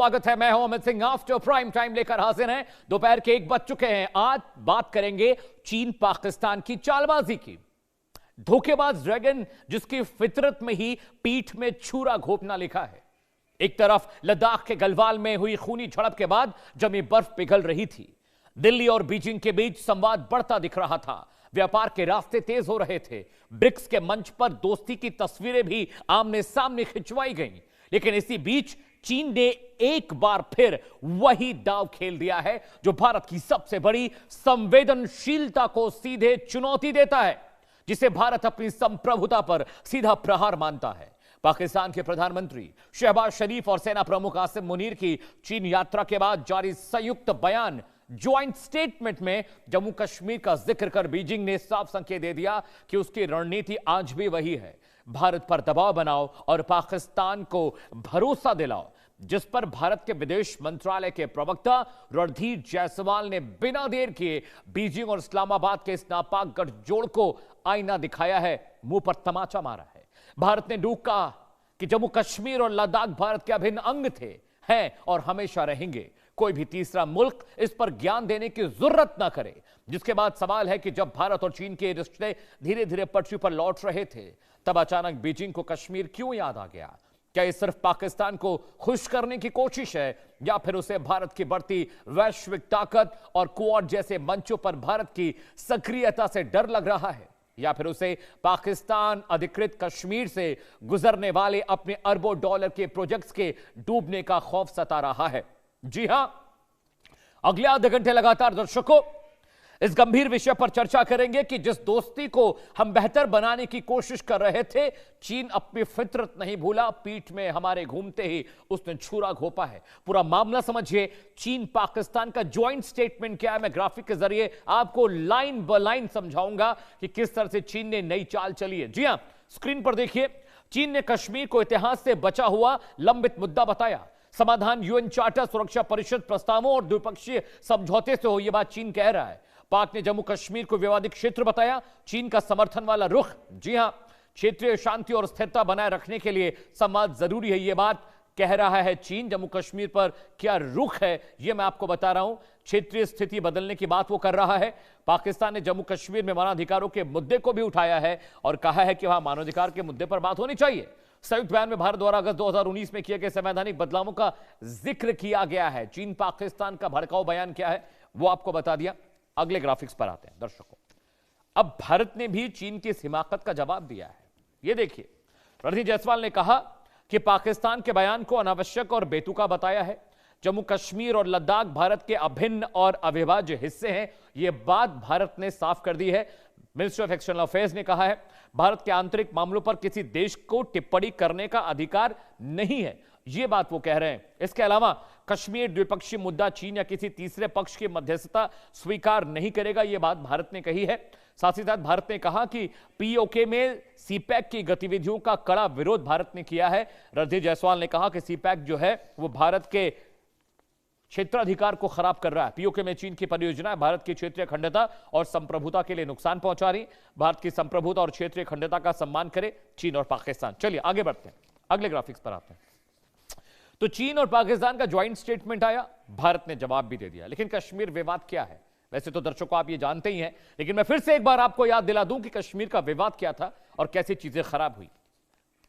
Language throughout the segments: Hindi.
स्वागत है। मैं हूं Amit Singh. After prime time लेकर हाजिर हैं। दोपहर के 1 बज चुके हैं। आज बात करेंगे चीन पाकिस्तान की चालबाजी की। धोखेबाज ड्रैगन जिसकी फितरत में ही पीठ में छुरा घोंपना लिखा है। एक तरफ लद्दाख के गलवान में हुई खूनी झड़प के बाद जमी बर्फ पिघल रही थी। दिल्ली और बीजिंग के बीच संवाद बढ़ता दिख रहा था। व्यापार के रास्ते तेज हो रहे थे। ब्रिक्स के मंच पर दोस्ती की तस्वीरें भी आमने सामने खिंचवाई गईं। लेकिन इसी बीच चीन ने एक बार फिर वही दांव खेल दिया है जो भारत की सबसे बड़ी संवेदनशीलता को सीधे चुनौती देता है, जिसे भारत अपनी संप्रभुता पर सीधा प्रहार मानता है। पाकिस्तान के प्रधानमंत्री शहबाज शरीफ और सेना प्रमुख आसिम मुनीर की चीन यात्रा के बाद जारी संयुक्त बयान ज्वाइंट स्टेटमेंट में जम्मू कश्मीर का जिक्र कर बीजिंग ने साफ संकेत दे दिया कि उसकी रणनीति आज भी वही है, भारत पर दबाव बनाओ और पाकिस्तान को भरोसा दिलाओ, जिस पर भारत के विदेश मंत्रालय के प्रवक्ता रणधीर जायसवाल ने बिना देर किए बीजिंग और इस्लामाबाद के इस नापाक गठजोड़ को आईना दिखाया है, मुंह पर तमाचा मारा है। भारत ने डूब कहा कि जम्मू कश्मीर और लद्दाख भारत के अभिन्न अंग थे, हैं और हमेशा रहेंगे। कोई भी तीसरा मुल्क इस पर ज्ञान देने की जरूरत ना करे। जिसके बाद सवाल है कि जब भारत और चीन के रिश्ते धीरे धीरे पटरी पर लौट रहे थे, तब अचानक बीजिंग को कश्मीर क्यों याद आ गया? क्या ये सिर्फ पाकिस्तान को खुश करने की कोशिश है, या फिर उसे भारत की बढ़ती वैश्विक ताकत और क्वाड जैसे मंचों पर भारत की सक्रियता से डर लग रहा है, या फिर उसे पाकिस्तान अधिकृत कश्मीर से गुजरने वाले अपने अरबों डॉलर के प्रोजेक्ट्स के डूबने का खौफ सता रहा है? जी हां, अगले आधे घंटे लगातार दर्शकों इस गंभीर विषय पर चर्चा करेंगे कि जिस दोस्ती को हम बेहतर बनाने की कोशिश कर रहे थे, चीन अपनी फितरत नहीं भूला, पीठ में हमारे घूमते ही उसने छुरा घोंपा है। पूरा मामला समझिए। चीन पाकिस्तान का ज्वाइंट स्टेटमेंट क्या है, मैं ग्राफिक के जरिए आपको लाइन ब लाइन समझाऊंगा कि किस तरह से चीन ने नई चाल चली है। जी हां, स्क्रीन पर देखिए। चीन ने कश्मीर को इतिहास से बचा हुआ लंबित मुद्दा बताया। समाधान यूएन चार्टर, सुरक्षा परिषद प्रस्तावों और द्विपक्षीय समझौते से हो, यह बात चीन कह रहा है। पाक ने जम्मू कश्मीर को विवादित क्षेत्र बताया। चीन का समर्थन वाला रुख। जी हां, क्षेत्रीय शांति और स्थिरता बनाए रखने के लिए संवाद जरूरी है, यह बात कह रहा है चीन। जम्मू कश्मीर पर क्या रुख है, यह मैं आपको बता रहा हूं। क्षेत्रीय स्थिति बदलने की बात वो कर रहा है। पाकिस्तान ने जम्मू कश्मीर में मानवाधिकारों के मुद्दे को भी उठाया है और कहा है कि वहां मानवाधिकार के मुद्दे पर बात होनी चाहिए। संयुक्त बयान में भारत द्वारा अगस्त 2019 में किए गए संवैधानिक बदलावों का जिक्र किया गया है। चीन पाकिस्तान का भड़काऊ बयान क्या है वो आपको बता दिया। अगले ग्राफिक्स पर आते हैं दर्शकों। अब भारत ने भी चीन की इस हिमाकत का जवाब दिया है। यह देखिए, रणधीर जायसवाल ने कहा कि पाकिस्तान के बयान को अनावश्यक और बेतुका बताया है। जम्मू कश्मीर और लद्दाख भारत के अभिन्न और अविभाज्य हिस्से हैं, यह बात भारत ने साफ कर दी है। मिनिस्ट्री ऑफ एक्सटर्नल अफेयर्स ने कहा है भारत के आंतरिक मामलों पर किसी देश को टिप्पणी करने का अधिकार नहीं है, यह बात वो कह रहे हैं। इसके अलावा कश्मीर द्विपक्षीय मुद्दा चीन या किसी तीसरे पक्ष की मध्यस्थता स्वीकार नहीं करेगा, यह बात भारत ने कही है। साथ ही साथ भारत ने कहा कि पीओके में सीपैक की गतिविधियों का कड़ा विरोध भारत ने किया है। रणधीर जायसवाल ने कहा कि सीपैक जो है वो भारत के क्षेत्राधिकार को खराब कर रहा है। पीओके में चीन की परियोजनाएं भारत की क्षेत्रीय अखंडता और संप्रभुता के लिए नुकसान पहुंचा रही। भारत की संप्रभुता और क्षेत्रीय अखंडता का सम्मान करे चीन और पाकिस्तान। चलिए आगे बढ़ते हैं, अगले ग्राफिक्स पर आते हैं। तो चीन और पाकिस्तान का ज्वाइंट स्टेटमेंट आया, भारत ने जवाब भी दे दिया। लेकिन कश्मीर विवाद क्या है? वैसे तो दर्शकों आप ये जानते ही हैं, लेकिन मैं फिर से एक बार आपको याद दिला दूं कि कश्मीर का विवाद क्या था और कैसे चीजें खराब हुई।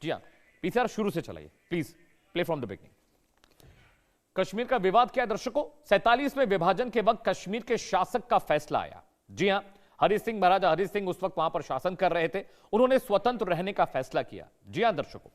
जी हां, पीसीआर शुरू से चलाइए please, play from the beginning. Kashmir का विवाद क्या है दर्शकों? 47वें विभाजन के वक्त कश्मीर के शासक का फैसला आया। जी हां, हरि सिंह, महाराजा हरि सिंह उस वक्त वहां पर शासन कर रहे थे। उन्होंने स्वतंत्र रहने का फैसला किया। जी हां दर्शकों,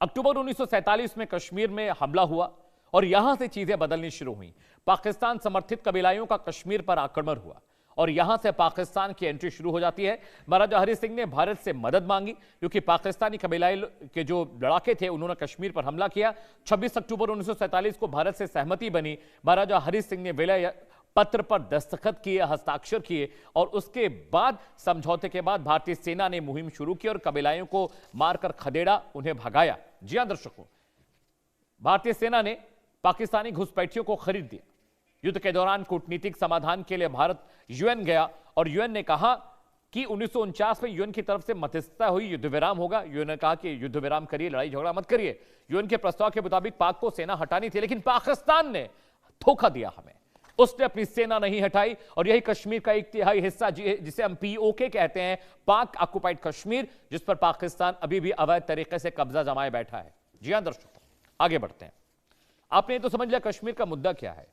अक्टूबर 1947 में कश्मीर में हमला हुआ और यहां से चीजें बदलनी शुरू हुई। पाकिस्तान समर्थित कबीलाइयों का कश्मीर पर आक्रमण हुआ और यहां से पाकिस्तान की एंट्री शुरू हो जाती है। महाराजा हरि सिंह ने भारत से मदद मांगी क्योंकि पाकिस्तानी कबीलाई के जो लड़ाके थे उन्होंने कश्मीर पर हमला किया। 26 अक्टूबर 1947 को भारत से सहमति बनी। महाराजा हरि सिंह ने विलय पत्र पर दस्तखत किए, हस्ताक्षर किए और उसके बाद समझौते के बाद भारतीय सेना ने मुहिम शुरू की और कबीलाइयों को मारकर खदेड़ा, उन्हें भगाया। जी हां दर्शकों, भारतीय सेना ने पाकिस्तानी घुसपैठियों को खरीद दिया। युद्ध के दौरान कूटनीतिक समाधान के लिए भारत यूएन गया और यूएन ने कहा कि 1949 में यूएन की तरफ से मध्यस्थता हुई, युद्ध विराम होगा। यूएन ने कहा कि युद्ध विराम करिए, लड़ाई झगड़ा मत करिए। यूएन के प्रस्ताव के मुताबिक पाक को सेना हटानी थी, लेकिन पाकिस्तान ने धोखा दिया हमें। उसने अपनी सेना नहीं हटाई और यही कश्मीर का 1/3 हिस्सा जिसे हम पीओके कहते हैं, पाक ऑक्युपाइड कश्मीर, जिस पर पाकिस्तान अभी भी अवैध तरीके से कब्जा जमाए बैठा है। जी हां दर्शकों, आगे बढ़ते हैं। आपने ये तो समझ लिया कश्मीर का मुद्दा क्या है,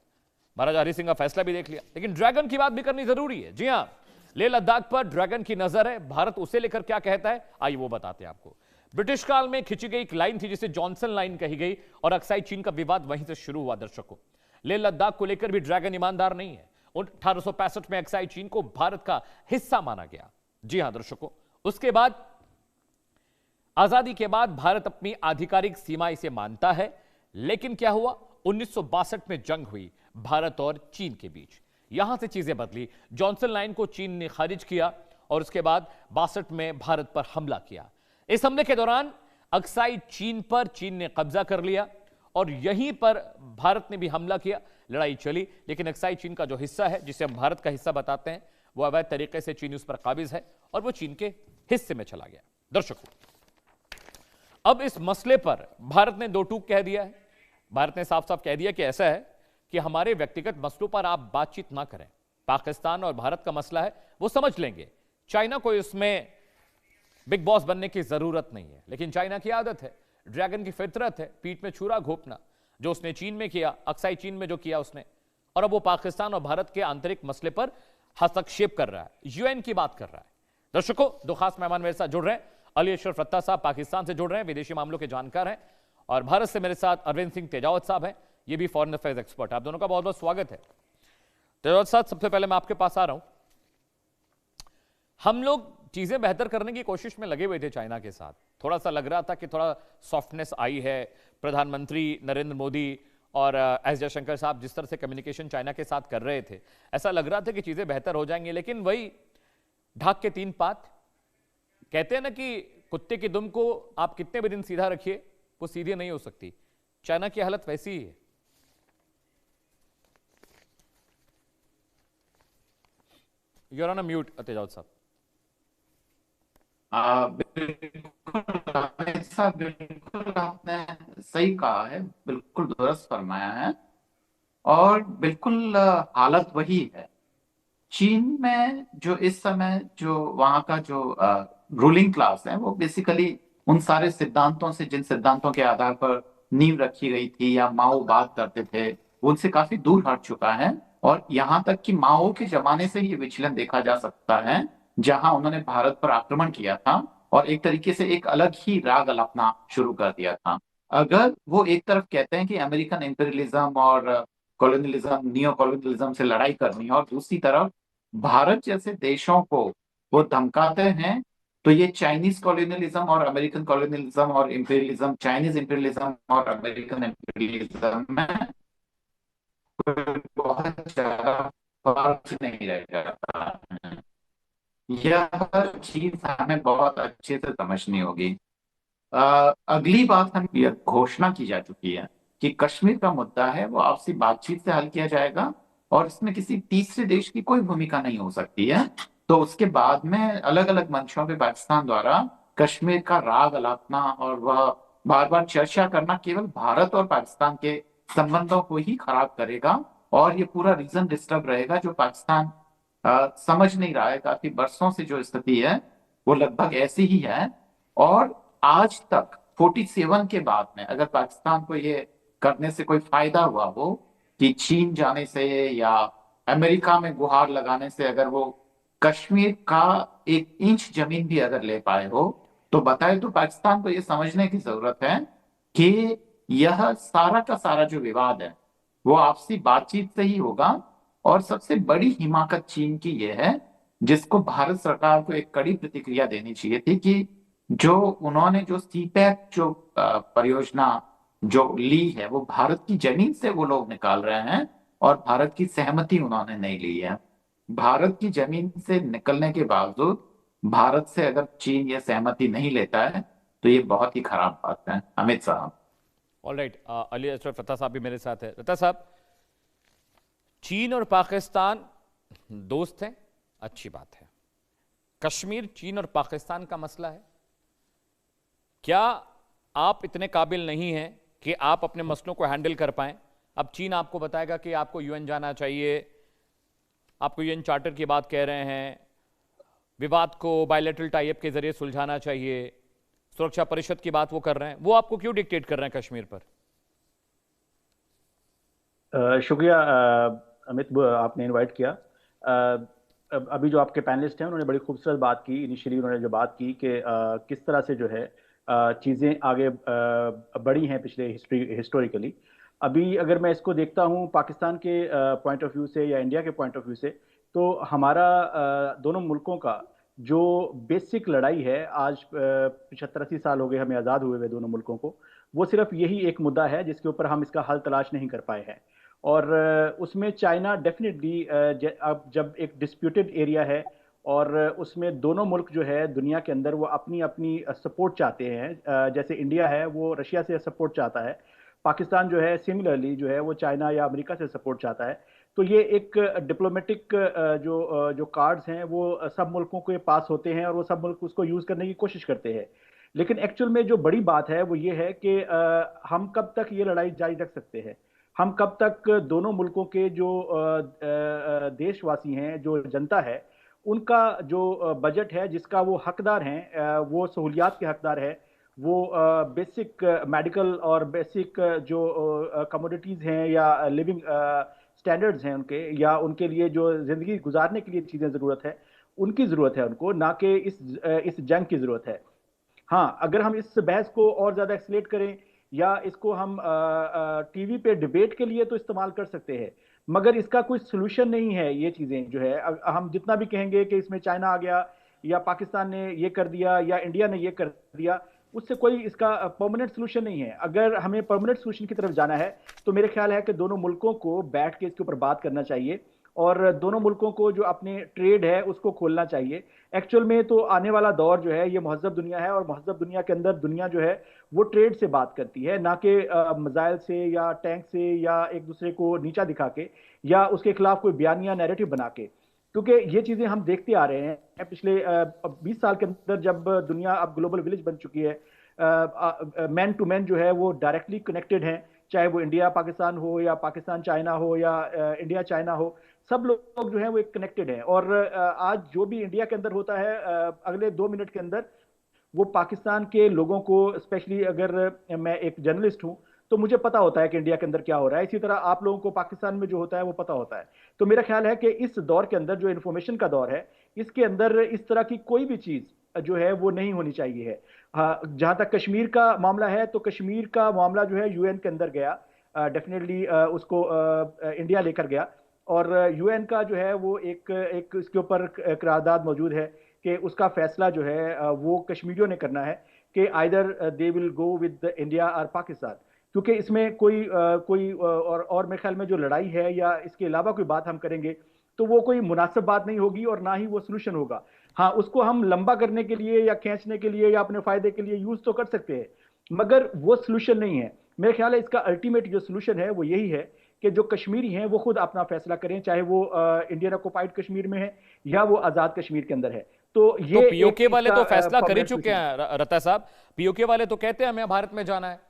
महाराजा हरि सिंह का फैसला भी देख लिया, लेकिन ड्रैगन की बात भी करनी जरूरी है। जी हां, लेह लद्दाख पर ड्रैगन की नजर है, भारत उसे लेकर क्या कहता है, आइए वो बताते हैं आपको। ब्रिटिश काल में खिंची गई एक लाइन थी जिसे जॉनसन लाइन कही गई, और अक्साई चीन का विवाद वहीं से शुरू हुआ। दर्शकों, लेह लद्दाख को लेकर भी ड्रैगन ईमानदार नहीं है। 1865 में अक्साई चीन को भारत का हिस्सा माना गया। जी हां दर्शकों, उसके बाद आजादी के बाद भारत अपनी आधिकारिक सीमा इसे मानता है, लेकिन क्या हुआ, 1962 में जंग हुई भारत और चीन के बीच। यहां से चीजें बदली, जॉनसन लाइन को चीन ने खारिज किया और उसके बाद 62 में भारत पर हमला किया। इस हमले के दौरान अक्साई चीन पर चीन ने कब्जा कर लिया और यहीं पर भारत ने भी हमला किया, लड़ाई चली, लेकिन अक्साई चीन का जो हिस्सा है, जिसे हम भारत का हिस्सा बताते हैं, वो अवैध तरीके से चीन उस पर काबिज है और वो चीन के हिस्से में चला गया। दर्शकों, अब इस मसले पर भारत ने दो टूक कह दिया है। भारत ने साफ साफ कह दिया कि ऐसा है कि हमारे व्यक्तिगत मसलों पर आप बातचीत ना करें, पाकिस्तान और भारत का मसला है वो समझ लेंगे, चाइना को इसमें बिग बॉस बनने की जरूरत नहीं है। लेकिन चाइना की आदत है, ड्रैगन की फितरत है, पीठ में छुरा घोंपना, जो उसने चीन में किया, अक्साई चीन में जो किया उसने, और अब वो पाकिस्तान और भारत के आंतरिक मसले पर हस्तक्षेप कर रहा है, यूएन की बात कर रहा है। दर्शकों, दो खास मेहमान मेरे साथ जुड़ रहे हैं। अली अशरफ रत्ता साहब पाकिस्तान से जुड़ रहे हैं, विदेशी मामलों के जानकार हैं, और भारत से मेरे साथ अरविंद सिंह तेजावत साहब हैं, ये भी फॉरेन अफेयर्स एक्सपर्ट। आप दोनों का बहुत बहुत स्वागत है। तेजावत साहब, सबसे पहले मैं आपके पास आ रहा हूं। हम लोग चीजें बेहतर करने की कोशिश में लगे हुए थे चाइना के साथ, थोड़ा सा लग रहा था कि थोड़ा सॉफ्टनेस आई है। प्रधानमंत्री नरेंद्र मोदी और एस जयशंकर साहब जिस तरह से कम्युनिकेशन चाइना के साथ कर रहे थे, ऐसा लग रहा था कि चीजें बेहतर हो जाएंगी, लेकिन वही ढाक के तीन पात। कहते हैं ना कि कुत्ते की दुम को आप कितने भी दिन सीधा रखिए, वो सीधी नहीं हो सकती। चाइना की हालत वैसी ही है। यूर ऑन म्यूट तेजावत साहब। बिल्कुल आपने सही कहा है, बिल्कुल दुरुस्त फरमाया है, और बिल्कुल हालत वही है। चीन में जो इस समय जो वहाँ का जो रूलिंग क्लास है, वो बेसिकली उन सारे सिद्धांतों से, जिन सिद्धांतों के आधार पर नींव रखी गई थी या माओ बात करते थे, उनसे काफी दूर हट चुका है। और यहाँ तक कि माओ के जमाने से ही ये विचलन देखा जा सकता है, जहां उन्होंने भारत पर आक्रमण किया था और एक तरीके से एक अलग ही राग अलापना शुरू कर दिया था। अगर वो एक तरफ कहते हैं कि अमेरिकन इंपीरियलिज्म और कॉलोनियलिज्म, नियो कॉलोनियलिज्म से लड़ाई करनी है, और दूसरी तरफ भारत जैसे देशों को वो धमकाते हैं, तो ये चाइनीज कॉलोनियलिज्म और अमेरिकन कॉलोनियलिज्म और इंपीरियलिज्म, चाइनीज इंपीरियलिज्म और अमेरिकन इंपीरियलिज्म में बहुत ज्यादा फर्क नहीं रह जाता है। यह चीज हमें बहुत अच्छे से समझनी होगी। अगली बात, हम यह घोषणा की जा चुकी है कि कश्मीर का मुद्दा है वो आपसी बातचीत से हल किया जाएगा और इसमें किसी तीसरे देश की कोई भूमिका नहीं हो सकती है। तो उसके बाद में अलग अलग मंचों पे पाकिस्तान द्वारा कश्मीर का राग अलापना और वह बार बार चर्चा करना केवल भारत और पाकिस्तान के संबंधों को ही खराब करेगा, और ये पूरा रीजन डिस्टर्ब रहेगा, जो पाकिस्तान समझ नहीं रहा है। काफी बरसों से जो स्थिति है वो लगभग ऐसी ही है, और आज तक 47 के बाद में अगर पाकिस्तान को ये करने से कोई फायदा हुआ हो कि चीन जाने से या अमेरिका में गुहार लगाने से अगर वो कश्मीर का 1 इंच जमीन भी अगर ले पाए हो, तो बताए तो पाकिस्तान को ये समझने की जरूरत है कि यह सारा का सारा जो विवाद है वो आपसी बातचीत से ही होगा। और सबसे बड़ी हिमाकत चीन की यह है, जिसको भारत सरकार को एक कड़ी प्रतिक्रिया देनी चाहिए थी, कि जो उन्होंने जो सीपैक जो परियोजना जो ली है, वो भारत की जमीन से वो लोग निकाल रहे हैं और भारत की सहमति उन्होंने नहीं ली है। भारत की जमीन से निकलने के बावजूद भारत से अगर चीन ये सहमति नहीं लेता है, तो ये बहुत ही खराब बात है। अमित साहब। ऑलराइट, अली अशरफ रत्ता साहब भी मेरे साथ है। रत्ता साहब, चीन और पाकिस्तान दोस्त हैं, अच्छी बात है, कश्मीर चीन और पाकिस्तान का मसला है। क्या आप इतने काबिल नहीं हैं कि आप अपने मसलों को हैंडल कर पाएं? अब चीन आपको बताएगा कि आपको यूएन जाना चाहिए, आपको यूएन चार्टर की बात कह रहे हैं, विवाद को बायलैटरल टाइप के जरिए सुलझाना चाहिए, सुरक्षा परिषद की बात वो कर रहे हैं। वो आपको क्यों डिक्टेट कर रहे हैं कश्मीर पर? शुक्रिया अमित, आपने इनवाइट किया। अभी जो आपके पैनलिस्ट हैं उन्होंने बड़ी खूबसूरत बात की। इनिशियली उन्होंने जो बात की कि किस तरह से जो है चीज़ें आगे बढ़ी हैं पिछले हिस्टोरिकली। अभी अगर मैं इसको देखता हूँ पाकिस्तान के पॉइंट ऑफ व्यू से या इंडिया के पॉइंट ऑफ व्यू से, तो हमारा दोनों मुल्कों का जो बेसिक लड़ाई है, आज 75-80 साल हो गए हमें आज़ाद हुए हुए दोनों मुल्कों को, वो सिर्फ यही एक मुद्दा है जिसके ऊपर हम इसका हल तलाश नहीं कर पाए हैं। और उसमें चाइना डेफिनेटली, अब जब एक डिस्प्यूटेड एरिया है और उसमें दोनों मुल्क जो है दुनिया के अंदर वो अपनी अपनी सपोर्ट चाहते हैं, जैसे इंडिया है वो रशिया से सपोर्ट चाहता है, पाकिस्तान जो है सिमिलरली जो है वो चाइना या अमेरिका से सपोर्ट चाहता है। तो ये एक डिप्लोमेटिक जो कार्ड्स हैं वो सब मुल्कों के पास होते हैं और वो सब मुल्क उसको यूज़ करने की कोशिश करते हैं। लेकिन एक्चुअल में जो बड़ी बात है वो ये है कि हम कब तक ये लड़ाई जारी रख सकते हैं। हम कब तक दोनों मुल्कों के जो देशवासी हैं, जो जनता है, उनका जो बजट है जिसका वो हकदार हैं, वो सहूलियात के हकदार है, वो बेसिक मेडिकल और बेसिक जो कमोडिटीज़ हैं या लिविंग स्टैंडर्ड्स हैं उनके, या उनके लिए जो ज़िंदगी गुजारने के लिए चीज़ें ज़रूरत है, उनकी ज़रूरत है उनको, ना कि इस जंग की ज़रूरत है। हाँ, अगर हम इस बहस को और ज़्यादा एक्सलेट करें या इसको हम टीवी पे डिबेट के लिए तो इस्तेमाल कर सकते हैं, मगर इसका कोई सोल्यूशन नहीं है। ये चीज़ें जो है हम जितना भी कहेंगे कि इसमें चाइना आ गया या पाकिस्तान ने ये कर दिया या इंडिया ने ये कर दिया, उससे कोई इसका परमानेंट सोल्यूशन नहीं है। अगर हमें परमानेंट सोल्यूशन की तरफ जाना है तो मेरे ख्याल है कि दोनों मुल्कों को बैठ के इसके ऊपर बात करना चाहिए और दोनों मुल्कों को जो अपने ट्रेड है उसको खोलना चाहिए। एक्चुअल में तो आने वाला दौर जो है ये महज़ब दुनिया है, और महज़ब दुनिया के अंदर दुनिया जो है वो ट्रेड से बात करती है, ना कि मिसाइल से या टैंक से या एक दूसरे को नीचा दिखा के या उसके खिलाफ कोई बयानिया नैरेटिव बना के। क्योंकि ये चीज़ें हम देखते आ रहे हैं पिछले 20 साल के अंदर, जब दुनिया अब ग्लोबल विलेज बन चुकी है, मैन टू मैन जो है वो डायरेक्टली कनेक्टेड हैं, चाहे वो इंडिया पाकिस्तान हो या पाकिस्तान चाइना हो या इंडिया चाइना हो, सब लोग जो है वो एक कनेक्टेड हैं। और आज जो भी इंडिया के अंदर होता है, अगले 2 मिनट के अंदर वो पाकिस्तान के लोगों को, स्पेशली अगर मैं एक जर्नलिस्ट हूं तो मुझे पता होता है कि इंडिया के अंदर क्या हो रहा है, इसी तरह आप लोगों को पाकिस्तान में जो होता है वो पता होता है। तो मेरा ख्याल है कि इस दौर के अंदर जो इन्फॉर्मेशन का दौर है, इसके अंदर इस तरह की कोई भी चीज जो है वो नहीं होनी चाहिए है। हाँ, जहां तक कश्मीर का मामला है तो कश्मीर का मामला जो है यूएन के अंदर गया, डेफिनेटली उसको इंडिया लेकर गया, और यूएन का जो है वो एक इसके ऊपर करारदाद मौजूद है कि उसका फैसला जो है वो कश्मीरियों ने करना है कि either they will go with India और पाकिस्तान। क्योंकि इसमें कोई और मेरे ख्याल में जो लड़ाई है या इसके अलावा कोई बात हम करेंगे तो वो कोई मुनासिब बात नहीं होगी और ना ही वो सोल्यूशन होगा। हाँ, उसको हम लंबा करने के लिए या खींचने के लिए या अपने फायदे के लिए यूज तो कर सकते हैं, मगर वो सोल्यूशन नहीं है। मेरे ख्याल है इसका अल्टीमेट जो सोल्यूशन है वो यही है कि जो कश्मीरी हैं वो खुद अपना फैसला करें, चाहे वो इंडियन ऑक्युपाइड कश्मीर में है या वो आजाद कश्मीर के अंदर है। तो ये पीओके वाले तो फैसला कर ही चुके हैं रता साहब। पीओके वाले तो कहते हैं हमें भारत में जाना है,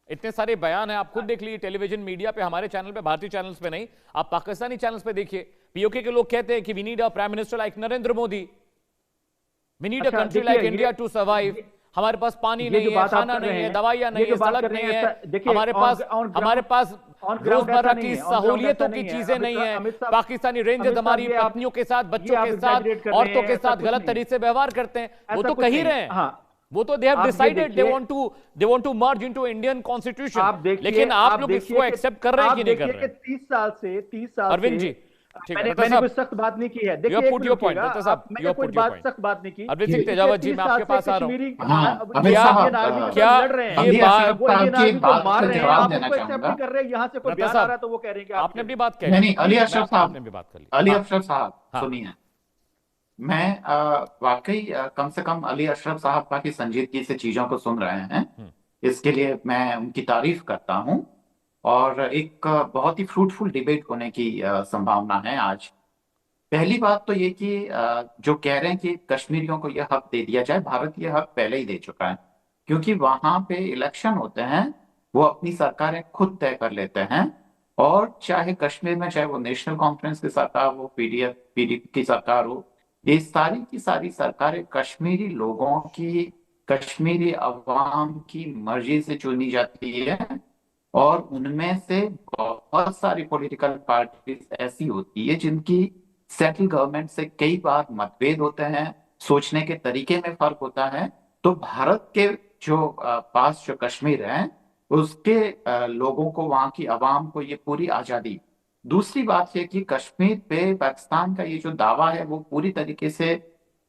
इतने सारे बयान हैं, आप खुद देख लीजिए टेलीविजन मीडिया पे, हमारे चैनल पे, भारतीय चैनल्स पे नहीं, आप पाकिस्तानी चैनल्स पे देखिए। पीओके के लोग कहते हैं कि we need a prime minister like Narendra Modi, we need a country like India to survive. हमारे पास पानी नहीं है, खाना नहीं है, दवाइयां नहीं है, सड़क नहीं है, हमारे पास रोजमर्रा की सहूलियतों की चीजें नहीं है। पाकिस्तानी रेंजर्स हमारी पत्नियों के साथ, बच्चों के साथ, औरतों के साथ गलत तरीके से व्यवहार करते हैं। वो तो कह ही रहे हैं, वो तो they have decided they want to merge into Indian constitution। लेकिन आप लोग इसको एक्सेप्ट कर रहे हैं कि नहीं कर रहे? 30 साल अरविंद जी, मैंने कोई सख्त बात नहीं की है। देखिए, मैंने कोई सख्त बात नहीं की। अरविंद सिंह तेजावत जी, मैं आपके पास आ रहा हूँ। क्या ये मार रहे हैं, आपको एक्सेप्ट नहीं कर रहे, यहाँ से कोई बयान आ रहा है तो वो कह रहे हैं कि आपने अपनी बात कही। नहीं, अली अशरफ साहब ने भी बात कर ली। अली अशरफ साहब सुनिए, मैं वाकई कम से कम अली अशरफ साहब काफी संजीदगी से चीजों को सुन रहे हैं, इसके लिए मैं उनकी तारीफ करता हूं। और एक बहुत ही फ्रूटफुल डिबेट होने की संभावना है आज। पहली बात तो ये कि जो कह रहे हैं कि कश्मीरियों को यह हक दे दिया जाए, भारत ये हक पहले ही दे चुका है, क्योंकि वहां पे इलेक्शन होते हैं, वो अपनी सरकारें खुद तय कर लेते हैं। और चाहे कश्मीर में, चाहे वो नेशनल कॉन्फ्रेंस की सरकार हो, पीडीएफ पीडीपी की सरकार हो, ये सारी की सारी सरकारें कश्मीरी लोगों की, कश्मीरी अवाम की मर्जी से चुनी जाती है। और उनमें से बहुत सारी पॉलिटिकल पार्टीज ऐसी होती है जिनकी सेंट्रल गवर्नमेंट से कई बार मतभेद होते हैं, सोचने के तरीके में फर्क होता है। तो भारत के जो पास जो कश्मीर है, उसके लोगों को, वहां की आवाम को ये पूरी आजादी। दूसरी बात है कि कश्मीर पे पाकिस्तान का ये जो दावा है वो पूरी तरीके से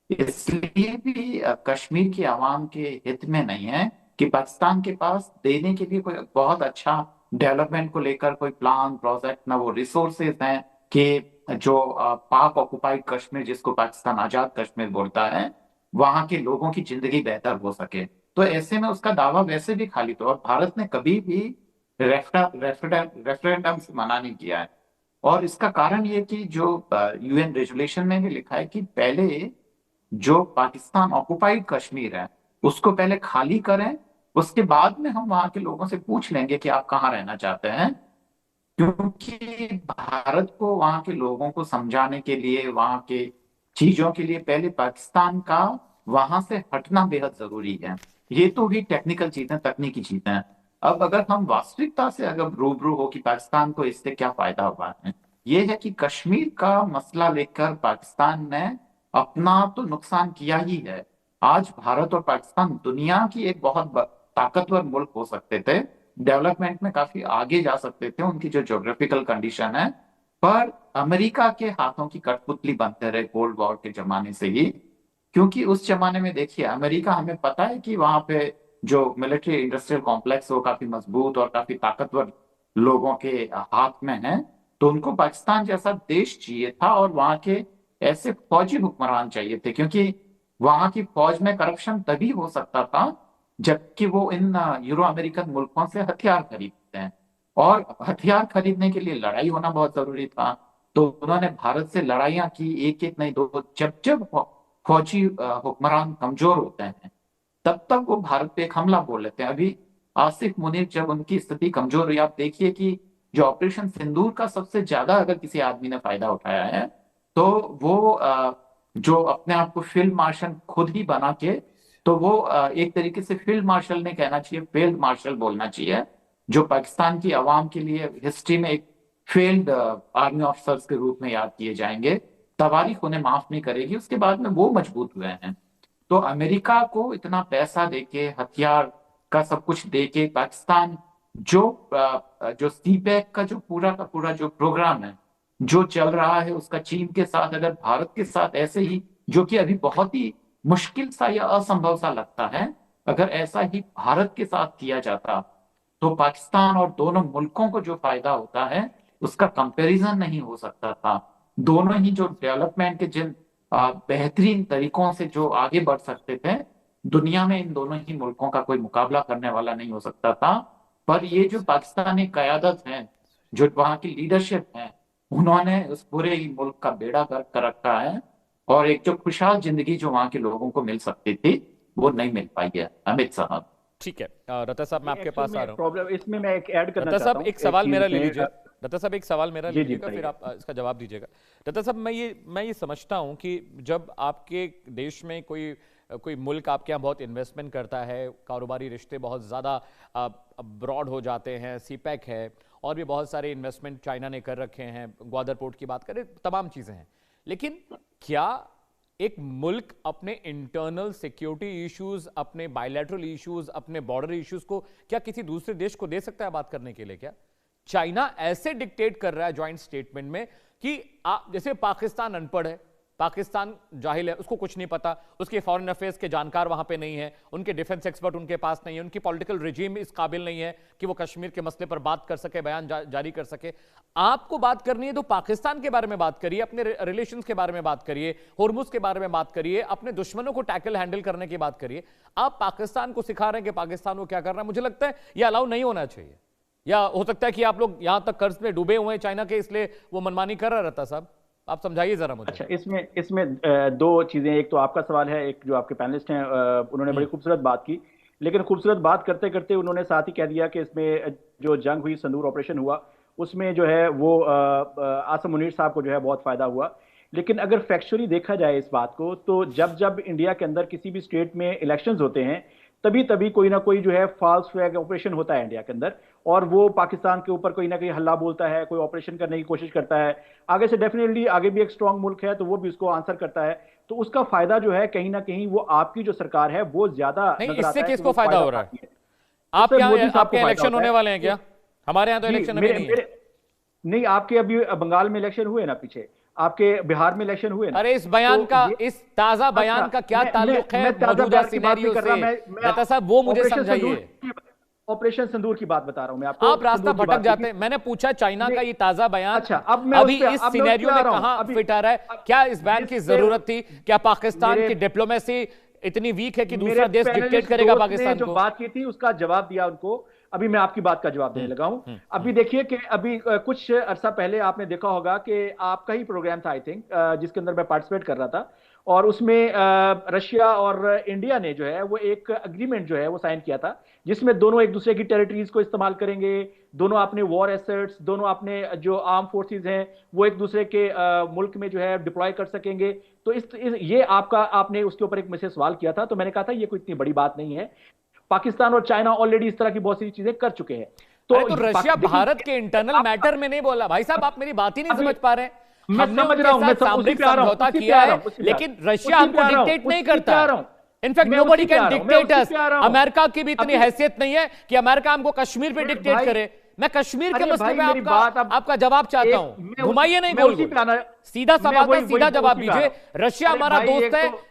इसलिए भी कश्मीर की आवाम के हित में नहीं है कि पाकिस्तान के पास देने के लिए कोई बहुत अच्छा डेवलपमेंट को लेकर कोई प्लान प्रोजेक्ट, ना वो रिसोर्सेज हैं कि जो पाक ऑक्युपाइड कश्मीर, जिसको पाकिस्तान आजाद कश्मीर बोलता है, वहां के लोगों की जिंदगी बेहतर हो सके। तो ऐसे में उसका दावा वैसे भी खाली। तो और भारत ने कभी भी रेफरेंडम से मना नहीं किया है। और इसका कारण ये कि जो यूएन रेजोल्यूशन में भी लिखा है कि पहले जो पाकिस्तान ऑक्युपाइड कश्मीर है उसको पहले खाली करें, उसके बाद में हम वहां के लोगों से पूछ लेंगे कि आप कहाँ रहना चाहते हैं। क्योंकि भारत को वहां के लोगों को समझाने के लिए, वहां के चीजों के लिए पहले पाकिस्तान का वहां से हटना बेहद जरूरी है। ये तो ही टेक्निकल चीजें, तकनीकी चीजें हैं। अब अगर हम वास्तविकता से अगर रूबरू हो कि पाकिस्तान को इससे क्या फायदा हुआ है, ये है कि कश्मीर का मसला लेकर पाकिस्तान ने अपना तो नुकसान किया ही है। आज भारत और पाकिस्तान दुनिया की एक बहुत ताकतवर मुल्क हो सकते थे, डेवलपमेंट में काफी आगे जा सकते थे, उनकी जो ज्योग्राफिकल कंडीशन है। पर अमेरिका के हाथों की कठपुतली बनते रहे कोल्ड वॉर के जमाने से ही। क्योंकि उस जमाने में देखिए, अमेरिका, हमें पता है कि वहां पे जो मिलिट्री इंडस्ट्रियल कॉम्प्लेक्स वो काफी मजबूत और काफी ताकतवर लोगों के हाथ में है। तो उनको पाकिस्तान जैसा देश चाहिए था और वहां के ऐसे फौजी हुक्मरान चाहिए थे, क्योंकि वहां की फौज में करप्शन तभी हो सकता था जबकि वो इन यूरो अमेरिकन मुल्कों से हथियार खरीदते हैं। और हथियार खरीदने के लिए लड़ाई होना बहुत जरूरी था। तो उन्होंने भारत से लड़ाइयां की, एक एक नहीं दो। जब जब फौजी हुक्मरान कमजोर होते हैं, तब तक वो भारत पे एक हमला बोल लेते हैं। अभी आसिफ मुनीर, जब उनकी स्थिति कमजोर हुई, आप देखिए कि जो ऑपरेशन सिंदूर का सबसे ज्यादा अगर किसी आदमी ने फायदा उठाया है, तो वो जो अपने आप को फील्ड मार्शल खुद ही बना के, तो वो एक तरीके से फील्ड मार्शल नहीं कहना चाहिए, फील्ड मार्शल बोलना चाहिए, जो पाकिस्तान की आवाम के लिए हिस्ट्री में एक फेल्ड आर्मी ऑफिसर्स के रूप में याद किए जाएंगे। तवारीख उन्हें माफ नहीं करेगी। उसके बाद में वो मजबूत हुए हैं। तो अमेरिका को इतना पैसा देके, हथियार का सब कुछ देके, पाकिस्तान जो जो सीपैक का जो पूरा का पूरा जो प्रोग्राम है जो चल रहा है, उसका चीन के साथ, अगर भारत के साथ ऐसे ही, जो कि अभी बहुत ही मुश्किल सा या असंभव सा लगता है, अगर ऐसा ही भारत के साथ किया जाता, तो पाकिस्तान और दोनों मुल्कों को जो फायदा होता है उसका कंपैरिजन नहीं हो सकता था। दोनों ही जो डेवलपमेंट के जिन बेहतरीन तरीकों से जो आगे बढ़ सकते थे, दुनिया में इन दोनों ही मुल्कों का कोई मुकाबला करने वाला नहीं हो सकता था। पर ये जो पाकिस्तानी कयादत है, जो वहां की लीडरशिप है, उन्होंने उस पूरे ही मुल्क का बेड़ा गर्क कर रखा है। और एक जो खुशहाल जिंदगी जो वहां के लोगों को मिल सकती थी, वो नहीं मिल पाई है। अमित साहब। ठीक है, रता साहब, मैं आपके पास आ रहा हूँ। प्रॉब्लम इसमें मैं एक ऐड करना रता चाहता साहब, हूँ। एक सवाल मेरा ले चीज़ लीजिए। रता साहब, एक सवाल मेरा ले लीजिएगा, फिर आप बताइए। इसका जवाब दीजिएगा। रता साहब, मैं ये समझता हूँ कि जब आपके देश में कोई कोई मुल्क आपके यहाँ बहुत इन्वेस्टमेंट करता है, कारोबारी रिश्ते बहुत ज़्यादा ब्रॉड हो जाते हैं, सीपैक है और भी बहुत सारे इन्वेस्टमेंट चाइना ने कर रखे हैं, ग्वादर पोर्ट की बात करें, तमाम चीज़ें हैं। लेकिन क्या एक मुल्क अपने इंटरनल सिक्योरिटी इश्यूज, अपने बायलैटरल इश्यूज, अपने बॉर्डर इश्यूज को क्या किसी दूसरे देश को दे सकता है बात करने के लिए? क्या चाइना ऐसे डिक्टेट कर रहा है ज्वाइंट स्टेटमेंट में कि जैसे पाकिस्तान अनपढ़ है, पाकिस्तान जाहिल है, उसको कुछ नहीं पता, उसके फॉरेन अफेयर्स के जानकार वहां पे नहीं है, उनके डिफेंस एक्सपर्ट उनके पास नहीं है, उनकी पॉलिटिकल रिजीम इस काबिल नहीं है कि वो कश्मीर के मसले पर बात कर सके, बयान जारी कर सके। आपको बात करनी है तो पाकिस्तान के बारे में बात करिए, अपने रिलेशंस के बारे में बात करिए, होर्मुज के बारे में बात करिए, अपने दुश्मनों को टैकल हैंडल करने की बात करिए। आप पाकिस्तान को सिखा रहे हैं कि पाकिस्तान को क्या करना है। मुझे लगता है यह अलाउ नहीं होना चाहिए। या हो सकता है कि आप लोग यहां तक कर्ज में डूबे हुए हैं चाइना के, इसलिए वो मनमानी कर रहा रहता साहब। आप समझाइए जरा मुझे। अच्छा, इसमें इसमें दो चीजें, एक तो आपका सवाल है, एक जो आपके पैनलिस्ट हैं उन्होंने बड़ी खूबसूरत बात की, लेकिन खूबसूरत बात करते करते उन्होंने साथ ही कह दिया कि इसमें जो जंग हुई, संदूर ऑपरेशन हुआ, उसमें जो है वो आसम मुनीर साहब को जो है बहुत फायदा हुआ। लेकिन अगर फैक्चुअली देखा जाए इस बात को, तो जब जब इंडिया के अंदर किसी भी स्टेट में इलेक्शंस होते हैं, तभी तभी कोई ना कोई जो है फॉल्स फ्लैग ऑपरेशन होता है इंडिया के अंदर, और वो पाकिस्तान के ऊपर कोई ना कोई हल्ला बोलता है, कोई ऑपरेशन करने की कोशिश करता है। आगे से डेफिनेटली आगे भी एक स्ट्रांग मुल्क है तो वो भी उसको आंसर करता है। तो उसका फायदा जो है कहीं ना कहीं वो आपकी जो सरकार है वो ज्यादा नहीं, नजर इससे आता है कि किसको वो फायदा फायदा हो रहा उठाती है? है। आपके उससे यहाँ मोदी साहब आपके को फायदा इलेक्शन होता होने है। वाले हैं क्या? हमारे यहाँ तो जी, इलेक्शन अभी नहीं है। नहीं, आपके अभी बंगाल में इलेक्शन हुए ना पीछे, आपके बिहार में इलेक्शन हुए ना। अरे इस बयान तो का, ये इस ताजा बयान अच्छा, का क्या ताल्लुक है मैं ताजा मौजूदा बयान की बात नहीं सिनेरियो कर से? रहा, मैं मेहता साहब वो मुझे ऑपरेशन संदूर समझाइए। ऑपरेशन संदूर की बात बता रहा हूं मैं आपको, आप रास्ता संदूर की भटक बात जाते की हैं। मैंने पूछा चाइना नहीं। का ये ताजा बयान अच्छा, अब मैं अभी इस अब मैं उस सिनेरियो पे आ में रहा हूं कहां अभी। फिट आ रहा है? क्या इस बयान की जिस पे जरूरत थी? क्या पाकिस्तान मेरे की डिप्लोमेसी इतनी वीक है कि मेरे दूसरा देश डिक्टेट पैनलिस्ट करेगा दोस्त ने पाकिस्तान जो को? बात की थी उसका जवाब दिया उनको। अभी मैं आपकी बात का जवाब देने लगा हूं। अभी देखिए कि अभी कुछ अरसा पहले आपने देखा होगा कि आपका ही प्रोग्राम था आई थिंक, जिसके अंदर मैं पार्टिसिपेट कर रहा था, और उसमें रशिया और इंडिया ने जो है वो एक अग्रीमेंट जो है वो साइन किया था, जिसमें दोनों एक दूसरे की टेरिटरीज को इस्तेमाल करेंगे, दोनों अपने वॉर एसेट्स, दोनों अपने जो आर्म फोर्सेस हैं वो एक दूसरे के मुल्क में जो है डिप्लॉय कर सकेंगे। तो ये आपका, आपने उसके ऊपर एक मुझसे सवाल किया था, तो मैंने कहा था ये कोई इतनी बड़ी बात नहीं है, पाकिस्तान और चाइना ऑलरेडी इस तरह की बहुत सी चीजें कर चुके हैं। अरे तो रशिया देखिए, भारत के इंटरनल मैटर में नहीं बोला भाई साहब, आप मेरी बात ही नहीं समझ पा रहे हैं। मैं हमने समझ उनके रहा हूं, मैं साथ उसी सामरिक पे आ रहा हूं, समझौता उसी पे किया आ रहा है, हूं, उसी पे लेकिन रशिया उसी पे हमको आ रहा हूं, डिक्टेट नहीं उसी पे करता आ है। रहा हूं। इनफैक्ट मैं नोबडी उसी पे कैन आ रहा हूं, मैं डिक्टेट उसी अस। पे आ रहा हूं। अमेरिका की भी इतनी अभी हैसियत नहीं है कि अमेरिका हमको कश्मीर पे डिक्टेट भाई, करे। मैं कश्मीर के अरे मसले भाई पे मेरी बात अब आपका जवाब चाहता हूं, घुमाइए नहीं गोल उसी गोल। पे आना। सीधा मैं सवाल वही था, सीधा वही जवाब उसी पे आ रहा दीजिए। हूं। रशिया अरे हमारा भाई, दोस्त एक है तो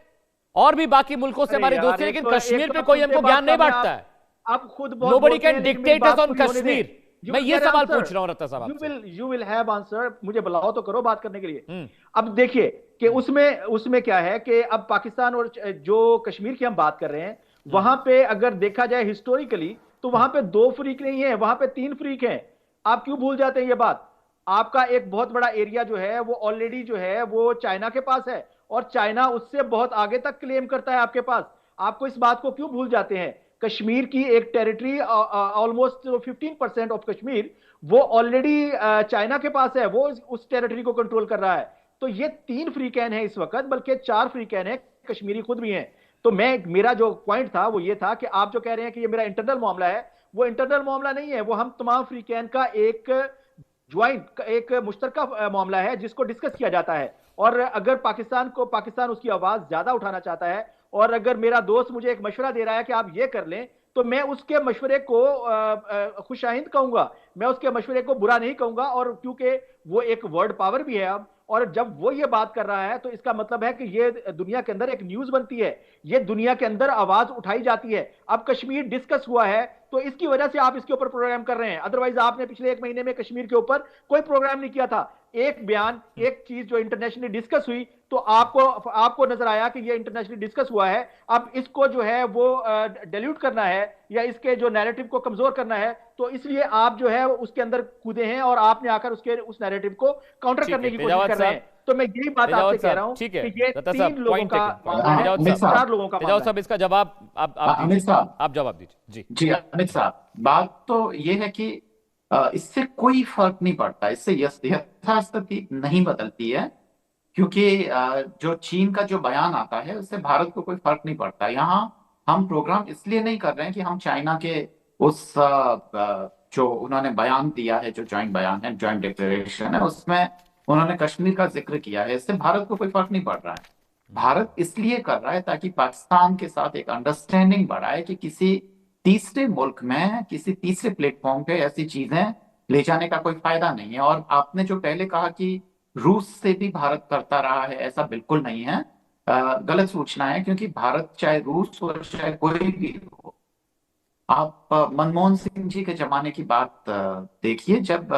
और भी बाकी मुल्कों से अरे हमारी यार, दोस्ती है, एक लेकिन तो कश्मीर एक पे तो कोई मुझसे हमको बात ज्ञान नहीं कर रहे हैं बांटता है। आप खुद बहुत नोबडी बोलते हैं, कैन लेकिन मेरी डिक्टेट अस बात ऑन पूरी होने दें। कश्मीर। You मैं will ये get सवाल answer. पूछ रहा हूं रत्ता साहब आपसे। You will have answer. मुझे बुलाओ तो करो बात करने के लिए। हम्म। अब देखिए कि उसमें उसमें क्या है कि अब पाकिस्तान और जो कश्मीर की हम बात कर रहे हैं, वहां पे अगर देखा जाए हिस्टोरिकली, तो वहां पे दो फ्रीक नहीं है, वहां पे तीन फ्रीक हैं। आप क्यों भूल जाते हैं ये बात? आपका एक बहुत बड़ा एरिया जो है वो ऑलरेडी जो है वो चाइना के पास है, और चाइना उससे बहुत आगे तक क्लेम करता है आपके पास। आपको इस बात को क्यों भूल जाते हैं? कश्मीर की एक टेरिटरी, ऑलमोस्ट 15% ऑफ कश्मीर, वो ऑलरेडी चाइना के पास है, वो उस टेरिटरी को कंट्रोल कर रहा है। तो ये तीन फ्री कैन है इस वक्त, बल्कि चार फ्री कैन है, कश्मीरी खुद भी हैं। तो मेरा जो पॉइंट था वो ये था कि आप जो कह रहे हैं कि ये मेरा इंटरनल मामला है, वो इंटरनल मामला नहीं है, वो हम तमाम फ्री कैन का एक ज्वाइंट, एक मुश्तरका मामला है जिसको डिस्कस किया जाता है। और अगर पाकिस्तान उसकी आवाज ज्यादा उठाना चाहता है, और अगर मेरा दोस्त मुझे एक मशवरा दे रहा है कि आप ये कर लें, तो मैं उसके मशवरे को खुशाइंद कहूंगा, मैं उसके मशवरे को बुरा नहीं कहूंगा। और क्योंकि वो एक वर्ड पावर भी है अब, और जब वो ये बात कर रहा है तो इसका मतलब है कि ये दुनिया के अंदर एक न्यूज बनती है, ये दुनिया के अंदर आवाज उठाई जाती है। अब कश्मीर डिस्कस हुआ है तो इसकी वजह से आप इसके ऊपर प्रोग्राम कर रहे हैं, अदरवाइज आपने पिछले एक महीने में कश्मीर के ऊपर कोई प्रोग्राम नहीं किया था। एक बयान, एक चीज जो इंटरनेशनली डिस्कस हुई, तो आपको नजर आया कि ये इंटरनेशनली डिस्कस हुआ है, अब इसको जो है वो डिल्यूट करना है या इसके जो नैरेटिव को कमजोर करना है, तो इसलिए आप जो है उसके अंदर कूदे हैं और आपने आकर उस नैरेटिव को काउंटर करने की कोशिश कर रहे हैं। तो मैं यही बात आपसे कह रहा हूं कि ये तीन लोगों का, चार लोगों का मामला है। साहब इसका जवाब अमित साहब, आप जवाब दीजिए। जी जी अमित साहब, बात तो ये है कि इससे कोई फर्क नहीं पड़ता, इससे यथास्थिति नहीं बदलती है, क्योंकि जो चीन का जो बयान आता है उससे भारत को कोई फर्क नहीं पड़ता। यहाँ हम प्रोग्राम इसलिए नहीं कर रहे हैं कि हम चाइना के उस जो उन्होंने बयान दिया है, जो ज्वाइंट बयान है, ज्वाइंट डिक्लेरेशन है, उसमें उन्होंने कश्मीर का जिक्र किया है, इससे भारत को कोई फर्क नहीं पड़ रहा है। भारत इसलिए कर रहा है ताकि पाकिस्तान के साथ एक अंडरस्टैंडिंग बढ़ाए कि किसी तीसरे मुल्क में, किसी तीसरे प्लेटफॉर्म पे ऐसी चीजें ले जाने का कोई फायदा नहीं है। और आपने जो पहले कहा कि रूस से भी भारत करता रहा है, ऐसा बिल्कुल नहीं है, गलत सूचना है, क्योंकि भारत चाहे रूस हो चाहे कोई भी हो, आप मनमोहन सिंह जी के जमाने की बात देखिए, जब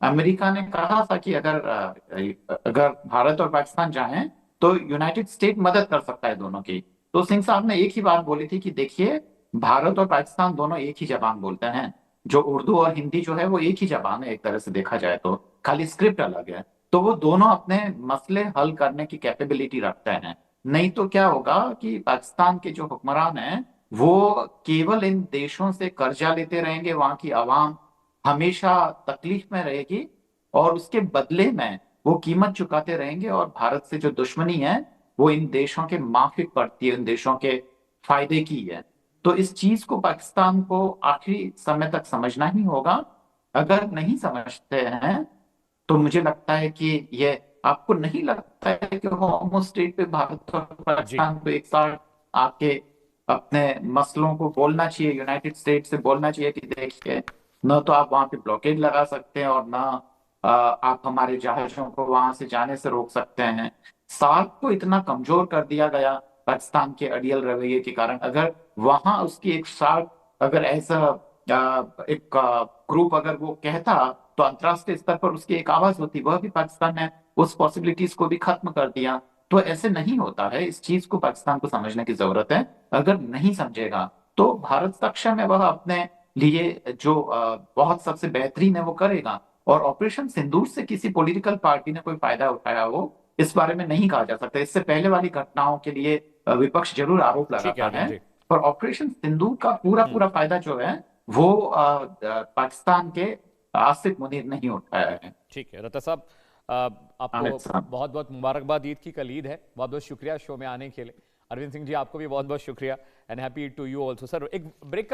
अमेरिका ने कहा था कि अगर भारत और पाकिस्तान चाहें तो यूनाइटेड स्टेट मदद कर सकता है दोनों की, तो सिंह साहब ने एक ही बात बोली थी कि देखिए भारत और पाकिस्तान दोनों एक ही जबान बोलते हैं, जो उर्दू और हिंदी जो है वो एक ही जबान है, एक तरह से देखा जाए तो, खाली स्क्रिप्ट अलग है। तो वो दोनों अपने मसले हल करने की कैपेबिलिटी रखते हैं। नहीं तो क्या होगा कि पाकिस्तान के जो हुक्मरान हैं वो केवल इन देशों से कर्जा लेते रहेंगे, वहां की आवाम हमेशा तकलीफ में रहेगी और उसके बदले में वो कीमत चुकाते रहेंगे। और भारत से जो दुश्मनी है वो इन देशों के माफिक पड़ती है, इन देशों के फायदे की है। तो इस चीज को पाकिस्तान को आखिरी समय तक समझना ही होगा। अगर नहीं समझते हैं तो मुझे लगता है कि ये, आपको नहीं लगता है कि होमो स्टेट पे भारत और जी। पाकिस्तान को एक साथ आके अपने मसलों को बोलना चाहिए, यूनाइटेड स्टेट से बोलना चाहिए कि देखिए, न तो आप वहां पे ब्लॉकेड लगा सकते हैं और न आप हमारे जहाजों को वहां से जाने से रोक सकते हैं। सार्क को इतना कमजोर कर दिया गया पाकिस्तान के अड़ियल रवैये के कारण। अगर वहां उसकी एक सार्क, अगर ऐसा एक ग्रुप अगर वो कहता तो अंतर्राष्ट्रीय स्तर पर उसकी एक आवाज होती, वह भी पाकिस्तान ने उस पॉसिबिलिटीज को भी खत्म कर दिया। तो ऐसे नहीं होता है, इस चीज को पाकिस्तान को समझने की जरूरत है। अगर नहीं समझेगा तो भारत सक्षम है, वह अपने लिए जो बहुत सबसे बेहतरीन है वो करेगा। और ऑपरेशन सिंदूर से किसी पॉलिटिकल पार्टी ने कोई फायदा उठाया हो, इस बारे में नहीं कहा जा सकता। इससे पहले वाली घटनाओं के लिए विपक्ष जरूर आरोप ठीक है लगाता अरविंद है, जी। पर ऑपरेशन सिंदूर का पूरा हम्म। पूरा फायदा जो है वो पाकिस्तान के आसिफ मुनीर नहीं उठाया है। ठीक है रता साहब, आपको आमिर साहब, बहुत बहुत मुबारकबाद, ईद की कल ईद है, बहुत बहुत शुक्रिया शो में आने के लिए। अरविंद सिंह जी आपको भी बहुत बहुत शुक्रिया and happy to you also. Sir एक ब्रेक